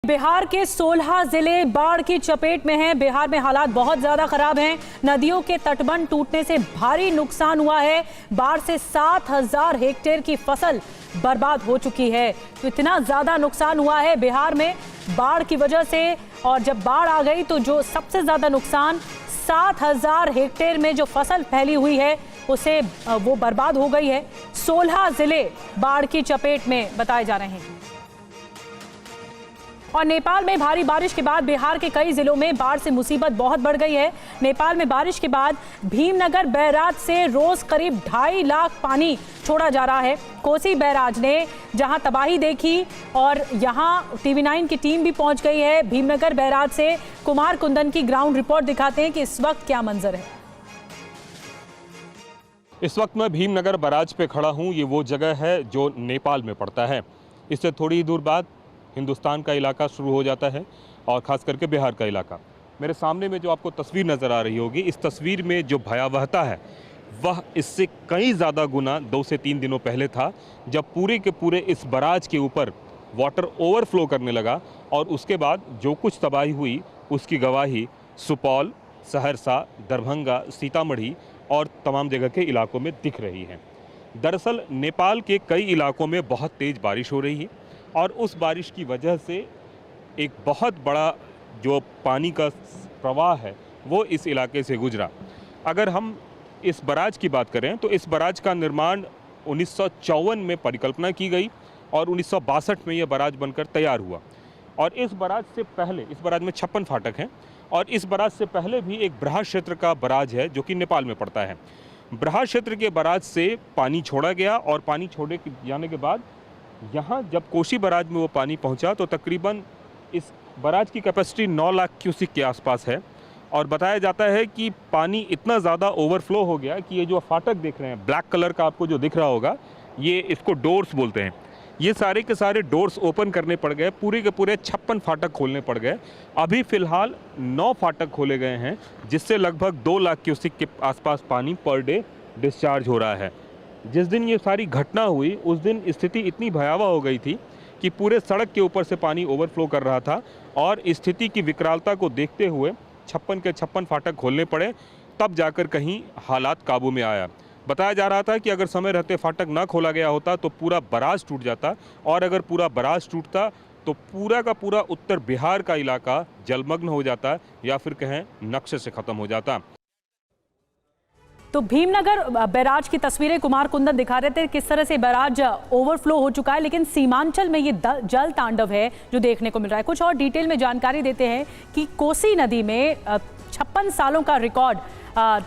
बिहार के 16 जिले बाढ़ की चपेट में हैं। बिहार में हालात बहुत ज्यादा खराब हैं। नदियों के तटबंध टूटने से भारी नुकसान हुआ है। बाढ़ से 7,000 हेक्टेयर की फसल बर्बाद हो चुकी है। तो इतना ज्यादा नुकसान हुआ है बिहार में बाढ़ की वजह से। और जब बाढ़ आ गई तो जो सबसे ज्यादा नुकसान 7,000 हेक्टेयर में जो फसल फैली हुई है उसे वो बर्बाद हो गई है। 16 जिले बाढ़ की चपेट में बताए जा रहे हैं। और नेपाल में भारी बारिश के बाद बिहार के कई जिलों में बाढ़ से मुसीबत बहुत बढ़ गई है। नेपाल में बारिश के बाद भीमनगर बैराज से रोज करीब 2.5 लाख पानी छोड़ा जा रहा है। कोसी बैराज ने जहां तबाही देखी और यहां TV9 की टीम भी पहुंच गई है। भीमनगर बैराज से कुमार कुंदन की ग्राउंड रिपोर्ट दिखाते हैं कि इस वक्त क्या मंजर है। इस वक्त मैं भीमनगर बैराज पे खड़ा हूँ। ये वो जगह है जो नेपाल में पड़ता है। इससे थोड़ी दूर बाद हिंदुस्तान का इलाका शुरू हो जाता है और ख़ास करके बिहार का इलाका। मेरे सामने में जो आपको तस्वीर नज़र आ रही होगी, इस तस्वीर में जो भयावहता है वह इससे कई ज़्यादा गुना 2 से 3 दिनों पहले था, जब पूरे के पूरे इस बैराज के ऊपर वाटर ओवरफ्लो करने लगा। और उसके बाद जो कुछ तबाही हुई उसकी गवाही सुपौल, सहरसा, दरभंगा, सीतामढ़ी और तमाम जगह के इलाकों में दिख रही है। दरअसल नेपाल के कई इलाकों में बहुत तेज़ बारिश हो रही है और उस बारिश की वजह से एक बहुत बड़ा जो पानी का प्रवाह है वो इस इलाके से गुजरा। अगर हम इस बैराज की बात करें तो इस बैराज का निर्माण 1954 में परिकल्पना की गई और 1962 में यह बैराज बनकर तैयार हुआ। और इस बैराज से पहले, इस बैराज में 56 फाटक हैं और इस बैराज से पहले भी एक ब्रहा क्षेत्र का बैराज है जो कि नेपाल में पड़ता है। ब्रहा क्षेत्र के बैराज से पानी छोड़ा गया और पानी छोड़े जाने के बाद यहाँ जब कोसी बैराज में वो पानी पहुँचा तो तकरीबन इस बैराज की कैपेसिटी 9 लाख क्यूसिक के आसपास है। और बताया जाता है कि पानी इतना ज़्यादा ओवरफ्लो हो गया कि ये जो फाटक देख रहे हैं, ब्लैक कलर का आपको जो दिख रहा होगा, ये इसको डोर्स बोलते हैं। ये सारे के सारे डोर्स ओपन करने पड़ गए, पूरे के पूरे 56 फाटक खोलने पड़ गए। अभी फ़िलहाल 9 फाटक खोले गए हैं जिससे लगभग 2 लाख क्यूसिक के आसपास पानी पर डे डिस्चार्ज हो रहा है। जिस दिन ये सारी घटना हुई उस दिन स्थिति इतनी भयावह हो गई थी कि पूरे सड़क के ऊपर से पानी ओवरफ्लो कर रहा था। और स्थिति की विकरालता को देखते हुए 56 के 56 फाटक खोलने पड़े, तब जाकर कहीं हालात काबू में आया। बताया जा रहा था कि अगर समय रहते फाटक ना खोला गया होता तो पूरा बैराज टूट जाता, और अगर पूरा बैराज टूटता तो पूरा का पूरा उत्तर बिहार का इलाका जलमग्न हो जाता या फिर कहें नक्शे से ख़त्म हो जाता। तो भीमनगर बैराज की तस्वीरें कुमार कुंदन दिखा रहे थे किस तरह से बैराज ओवरफ्लो हो चुका है। लेकिन सीमांचल में ये जल तांडव है जो देखने को मिल रहा है। कुछ और डिटेल में जानकारी देते हैं कि कोसी नदी में 56 सालों का रिकॉर्ड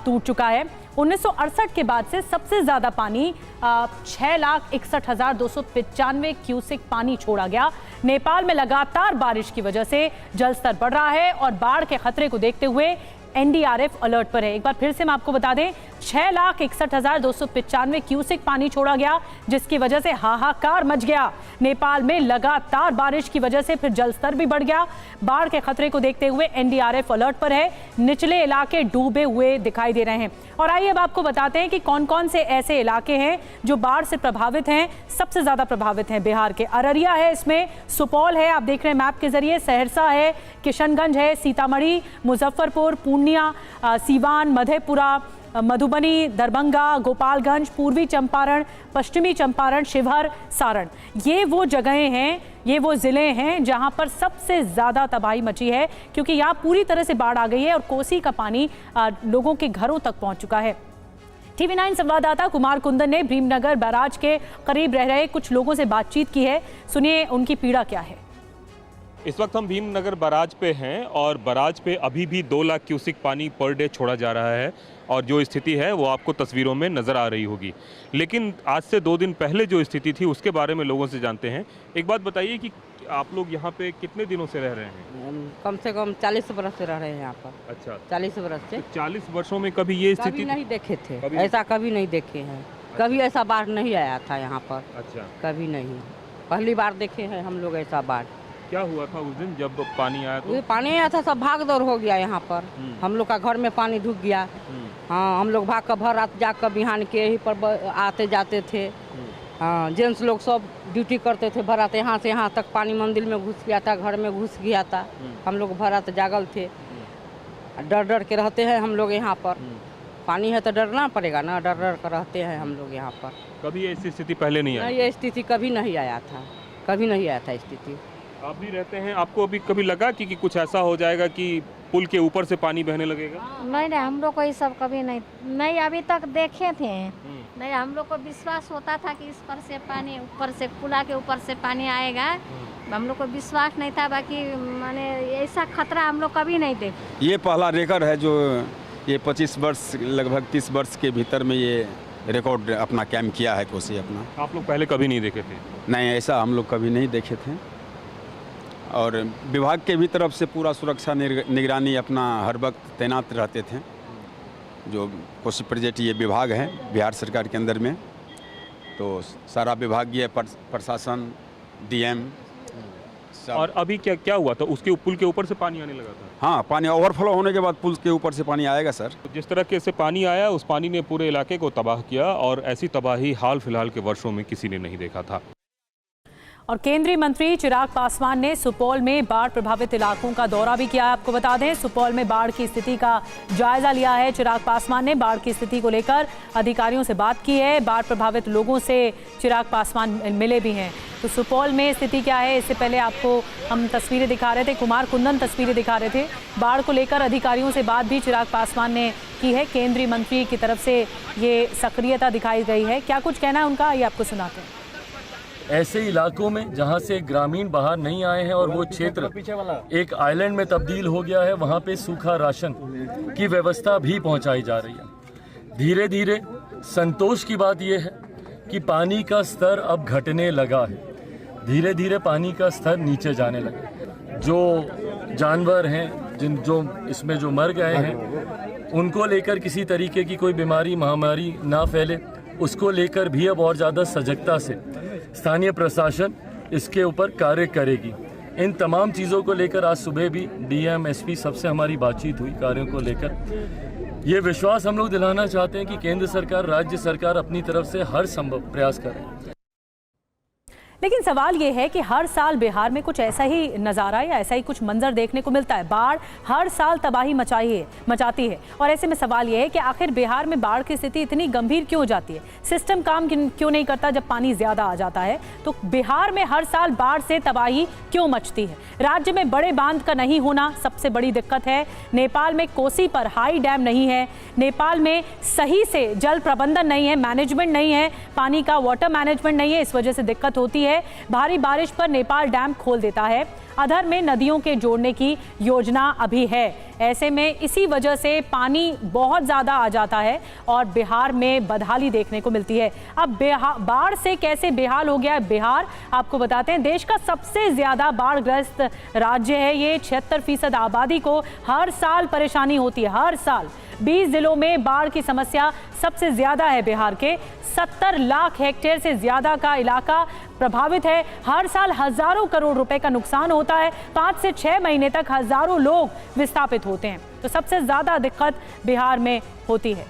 टूट चुका है। 1968 के बाद से सबसे ज्यादा पानी 6,61,295 क्यूसेक पानी छोड़ा गया। नेपाल में लगातार बारिश की वजह से जलस्तर बढ़ रहा है और बाढ़ के खतरे को देखते हुए NDRF अलर्ट पर है। एक बार फिर से मैं आपको बता दें, 6,61,295 क्यूसेक पानी छोड़ा गया जिसकी वजह से हाहाकार मच गया। नेपाल में लगातार बारिश की वजह से फिर जलस्तर भी बढ़ गया। बाढ़ के खतरे को देखते हुए NDRF अलर्ट पर है। निचले इलाके डूबे हुए दिखाई दे रहे हैं। और आइए अब आपको बताते हैं कि कौन कौन से ऐसे इलाके हैं जो बाढ़ से प्रभावित हैं। सबसे ज्यादा प्रभावित हैं बिहार के अररिया है, इसमें सुपौल है, आप देख रहे हैं मैप के जरिए, सहरसा है, किशनगंज है, सीतामढ़ी, मुजफ्फरपुर, पूर्णिया, सीवान, मधेपुरा, मधुबनी, दरभंगा, गोपालगंज, पूर्वी चंपारण, पश्चिमी चंपारण, शिवहर, सारण। ये वो जगहें हैं, ये वो ज़िले हैं जहां पर सबसे ज़्यादा तबाही मची है क्योंकि यहाँ पूरी तरह से बाढ़ आ गई है और कोसी का पानी लोगों के घरों तक पहुंच चुका है। TV9 संवाददाता कुमार कुंदन ने भीमनगर बैराज के करीब रह रहे कुछ लोगों से बातचीत की है। सुनिए उनकी पीड़ा क्या है। इस वक्त हम भीमनगर बैराज पे हैं और बैराज पे अभी भी 2 लाख क्यूसिक पानी पर डे छोड़ा जा रहा है और जो स्थिति है वो आपको तस्वीरों में नज़र आ रही होगी। लेकिन आज से 2 दिन पहले जो स्थिति थी उसके बारे में लोगों से जानते हैं। एक बात बताइए कि आप लोग यहाँ पे कितने दिनों से रह रहे हैं? कम से कम 40 वर्ष से रह रहे हैं यहाँ पर। अच्छा, 40 वर्ष से। 40 वर्षों में कभी ये स्थिति नहीं देखे थे, ऐसा कभी नहीं देखे हैं। कभी ऐसा बाढ़ नहीं आया था यहाँ पर। अच्छा, कभी नहीं, पहली बार देखे हैं हम लोग ऐसा बाढ़। क्या हुआ था उस दिन जब पानी आया? तो पानी आया था, सब भाग दौड़ हो गया यहाँ पर। हम लोग का घर में पानी ढुक गया। हाँ, हम लोग भाग कर भर रात जाकर बिहान के यहीं पर आते जाते थे। हाँ, जेंट्स लोग सब ड्यूटी करते थे, बारात यहाँ से यहाँ तक पानी मंदिर में घुस गया था, घर में घुस गया था। हम लोग बारात जागल थे, डर डर के रहते हैं हम लोग यहाँ पर। पानी है तो डरना पड़ेगा ना, डर डर कर रहते हैं हम लोग यहाँ पर। कभी ऐसी स्थिति पहले नहीं आई? ये स्थिति कभी नहीं आया था, कभी नहीं आया था स्थिति। आप भी रहते हैं, आपको अभी कभी लगा कि कुछ ऐसा हो जाएगा कि पुल के ऊपर से पानी बहने लगेगा? नहीं, हम लोग को ये सब कभी नहीं अभी तक देखे थे। नहीं, हम लोग को विश्वास होता था कि इस पर से पानी, ऊपर से पुला के ऊपर से पानी आएगा। हम लोग को विश्वास नहीं था, बाकी माने ऐसा खतरा हम लोग कभी नहीं देखे। ये पहला रेकॉर्ड है जो ये 25 वर्ष लगभग 30 वर्ष के भीतर में ये रिकॉर्ड अपना कैम्प किया है कोसी अपना। आप लोग पहले कभी नहीं देखे थे? नहीं, ऐसा हम लोग कभी नहीं देखे थे। और विभाग के भी तरफ से पूरा सुरक्षा निगरानी अपना हर वक्त तैनात रहते थे। जो कोसी प्रोजेक्ट ये विभाग है बिहार सरकार के अंदर में, तो सारा विभागीय प्रशासन, डीएम। और अभी क्या हुआ था? उसके पुल के ऊपर से पानी आने लगा था? हाँ, पानी ओवरफ्लो होने के बाद पुल के ऊपर से पानी आएगा सर। जिस तरह से पानी आया, उस पानी ने पूरे इलाके को तबाह किया और ऐसी तबाही हाल फिलहाल के वर्षों में किसी ने नहीं देखा था। और केंद्रीय मंत्री चिराग पासवान ने सुपौल में बाढ़ प्रभावित इलाकों का दौरा भी किया है। आपको बता दें, सुपौल में बाढ़ की स्थिति का जायजा लिया है। चिराग पासवान ने बाढ़ की स्थिति को लेकर अधिकारियों से बात की है। बाढ़ प्रभावित लोगों से चिराग पासवान मिले भी हैं। तो सुपौल में स्थिति क्या है, इससे पहले आपको हम तस्वीरें दिखा रहे थे, कुमार कुंदन तस्वीरें दिखा रहे थे। बाढ़ को लेकर अधिकारियों से बात भी चिराग पासवान ने की है। केंद्रीय मंत्री की तरफ से ये सक्रियता दिखाई गई है। क्या कुछ कहना है उनका, ये आपको सुनाते हैं। ऐसे इलाकों में जहां से ग्रामीण बाहर नहीं आए हैं और वो क्षेत्र एक आइलैंड में तब्दील हो गया है, वहां पे सूखा राशन की व्यवस्था भी पहुंचाई जा रही है। धीरे धीरे संतोष की बात यह है कि पानी का स्तर अब घटने लगा है। धीरे धीरे पानी का स्तर नीचे जाने लगा। जो जानवर हैं जो इसमें जो मर गए हैं, उनको लेकर किसी तरीके की कोई बीमारी महामारी ना फैले, उसको लेकर भी अब और ज़्यादा सजगता से स्थानीय प्रशासन इसके ऊपर कार्य करेगी। इन तमाम चीज़ों को लेकर आज सुबह भी डीएम, एसपी सबसे हमारी बातचीत हुई कार्यों को लेकर। ये विश्वास हम लोग दिलाना चाहते हैं कि केंद्र सरकार, राज्य सरकार अपनी तरफ से हर संभव प्रयास करें। लेकिन सवाल ये है कि हर साल बिहार में कुछ ऐसा ही नज़ारा या ऐसा ही कुछ मंजर देखने को मिलता है। बाढ़ हर साल तबाही मचाती है और ऐसे में सवाल ये है कि आखिर बिहार में बाढ़ की स्थिति इतनी गंभीर क्यों हो जाती है? सिस्टम काम क्यों नहीं करता जब पानी ज़्यादा आ जाता है? तो बिहार में हर साल बाढ़ से तबाही क्यों मचती है? राज्य में बड़े बांध का नहीं होना सबसे बड़ी दिक्कत है। नेपाल में कोसी पर हाई डैम नहीं है। नेपाल में सही से जल प्रबंधन नहीं है, मैनेजमेंट नहीं है, पानी का वाटर मैनेजमेंट नहीं है, इस वजह से दिक्कत होती है। भारी बारिश पर नेपाल डैम खोल देता है। अधर में नदियों के जोड़ने की योजना अभी है। ऐसे में इसी वजह से पानी बहुत ज़्यादा आ जाता है और बिहार में बदहाली देखने को मिलती है। अब बाढ़ से कैसे बेहाल हो गया है बिहार, आपको बताते हैं। देश का सबसे ज़्यादा बाढ़ग्रस्त राज्य है ये। 76% आबादी को हर साल परेशानी होती है, हर साल। 20 जिलों में बाढ़ की समस्या सबसे ज़्यादा है बिहार के। 70 लाख हेक्टेयर से ज़्यादा का इलाका प्रभावित है। हर साल हज़ारों करोड़ रुपए का नुकसान होता है। 5 से 6 महीने तक हज़ारों लोग विस्थापित होते हैं। तो सबसे ज़्यादा दिक्कत बिहार में होती है।